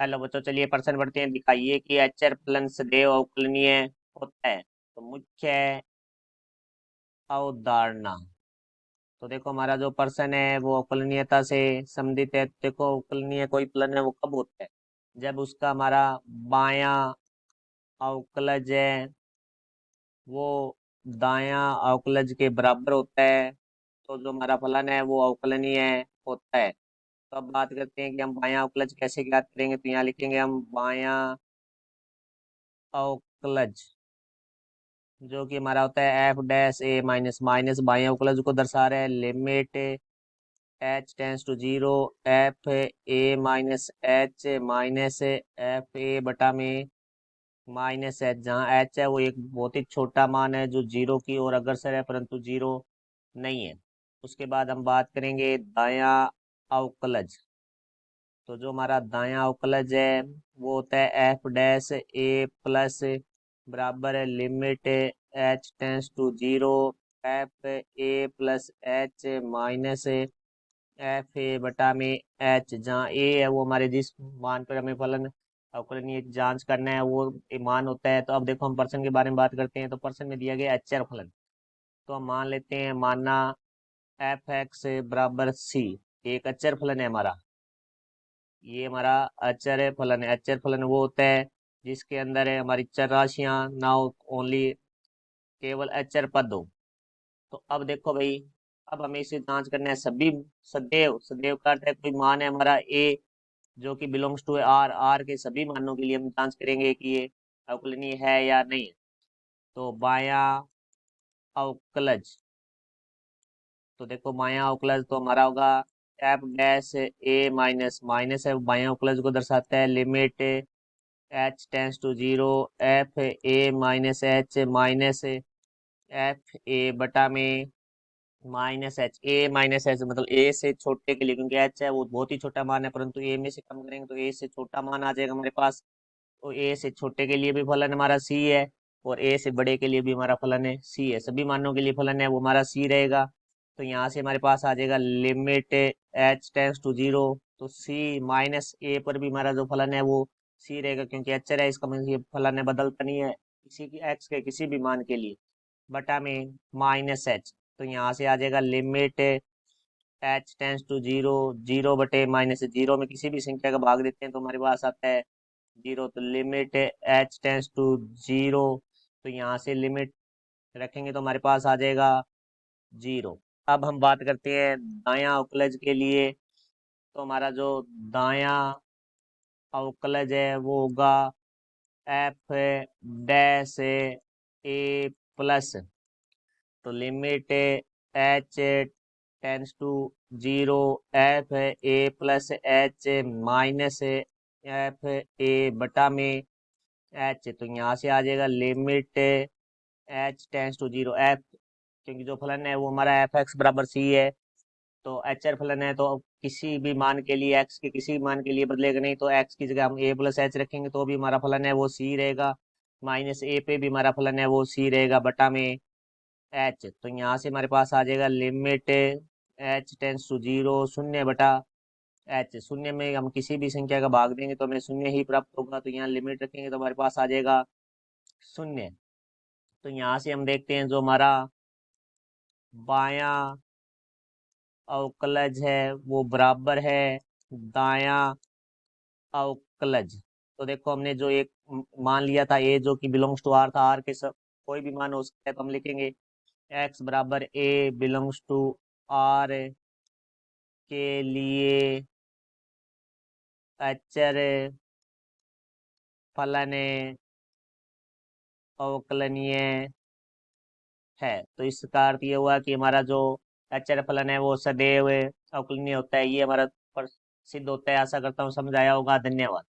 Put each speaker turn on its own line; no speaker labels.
Hello बच्चों, चलिए प्रश्न पढ़ते हैं। दिखाइए कि अचर फलन सदैव अवकलनीय होता है। तो मुख्य अवधारणा। तो देखो, हमारा जो प्रश्न है वो अवकलनीयता से संबंधित है। देखो, अवकलनीय कोई फलन है वो कब होता है? जब उसका हमारा बायां अवकलज है वो दायां अवकलज के बराबर होता है, तो जो हमारा फलन है वो अवकलनीय होता है। तो अब बात करते हैं कि हम बायां अवकलज कैसे ज्ञात करेंगे। तो यहाँ लिखेंगे हम बायां अवकलज, जो कि हमारा होता है F dash A minus minus बाएं अवकलज को दर्शा रहा है। Limit H tends to zero F A minus H minus F A बटा में माइनस एच, जहाँ एच है वो एक बहुत ही छोटा मान है जो जीरो की ओर अग्रसर है परंतु जीरो नहीं है। उसके बाद हम बात करेंगे दायां अवकलज। तो जो हमारा दायां अवकलज है वो होता है एफ डैश ए प्लस बराबर है limit H tends to zero F A plus H minus F A बटा में एच, जहाँ ए है वो हमारे जिस मान पर हमें फलन अवकलनीय जांच करना है वो मान होता है। तो अब देखो, हम पर्सन के बारे में बात करते हैं। तो पर्सन में दिया गया अचर फलन, तो हम मान लेते हैं मानना एफ एक्स बराबर सी एक अचर फलन है हमारा। ये हमारा अचर फलन है। अचर फलन वो होता है जिसके अंदर है हमारी चर राशियां ना हो, ओनली केवल अचर पद हो। तो अब देखो भाई, अब हमें इसे जांच करना है सभी सदैव। सदैव का अर्थ है कोई मान है हमारा ए जो कि बिलोंग्स टू आर, आर के सभी मानों के लिए हम जांच करेंगे कि ये अवकलनीय है या नहीं है। तो बायां अवकलज, तो देखो बायां अवकलज तो हमारा होगा F dash A minus minus है बायां अवकलज को दर्शाता है। Limit H tends to zero F A minus H minus F A बटा में minus H. A minus H मतलब ए से छोटे के लिए, क्योंकि एच है वो बहुत ही छोटा मान है परंतु ए में से कम करेंगे तो ए से छोटा मान आ जाएगा हमारे पास। तो ए से छोटे के लिए भी फलन हमारा सी है और ए से बड़े के लिए भी हमारा फलन है सी है। सभी मानों के लिए फलन है वो हमारा सी रहेगा। तो यहाँ से हमारे पास आ जाएगा limit H tends to zero, तो सी माइनस ए पर भी हमारा जो फलन है वो सी रहेगा, क्योंकि अचर है इसका मतलब ये फलन है बदलता नहीं है किसी की एक्स के किसी भी मान के लिए, बटा में माइनस एच। तो यहाँ से आ जाएगा limit H tends to zero, zero बटे माइनस जीरो में किसी भी संख्या का भाग देते हैं तो हमारे पास आता है जीरो। तो limit H tends to zero, तो यहाँ से लिमिट रखेंगे तो हमारे पास आ जाएगा जीरो। अब हम बात करते हैं दायां अवकलज के लिए। तो हमारा जो दायां अवकलज है वो होगा एफ डैश ए प्लस, तो limit H tends to zero F A plus H minus F A बटा में एच। तो यहाँ से आ जाएगा limit H tends to zero F, क्योंकि जो फलन है वो हमारा एफ एक्स बराबर सी है। तो एच आर फलन है तो किसी भी मान के लिए एक्स के किसी भी मान के लिए बदलेगा नहीं, तो एक्स की जगह हम ए प्लस एच रखेंगे तो भी हमारा फलन है वो सी रहेगा। माइनस ए पे भी हमारा फलन है वो सी रहेगा बटा में एच। तो यहाँ से हमारे पास आ जाएगा limit H tends to zero शून्य बटा एच। शून्य में हम किसी भी संख्या का भाग देंगे तो हमें शून्य ही प्राप्त होगा, तो यहाँ लिमिट रखेंगे तो हमारे पास आ जाएगा शून्य। तो यहाँ से हम देखते हैं जो हमारा बायां अवकलज है वो बराबर है दायां अवकलज। तो देखो, हमने जो एक मान लिया था ए जो कि बिलोंग्स टू आर था, आर के सब कोई भी मान हो सकता है, तो हम लिखेंगे एक्स बराबर ए बिलोंग्स टू आर के लिए अचर फलन अवकलनीय है। तो इसका अर्थ ये हुआ कि हमारा जो अचर फलन है वो सदैव अवकलनीय होता है। ये हमारा सिद्ध होता है। आशा करता हूँ समझ आया होगा। धन्यवाद।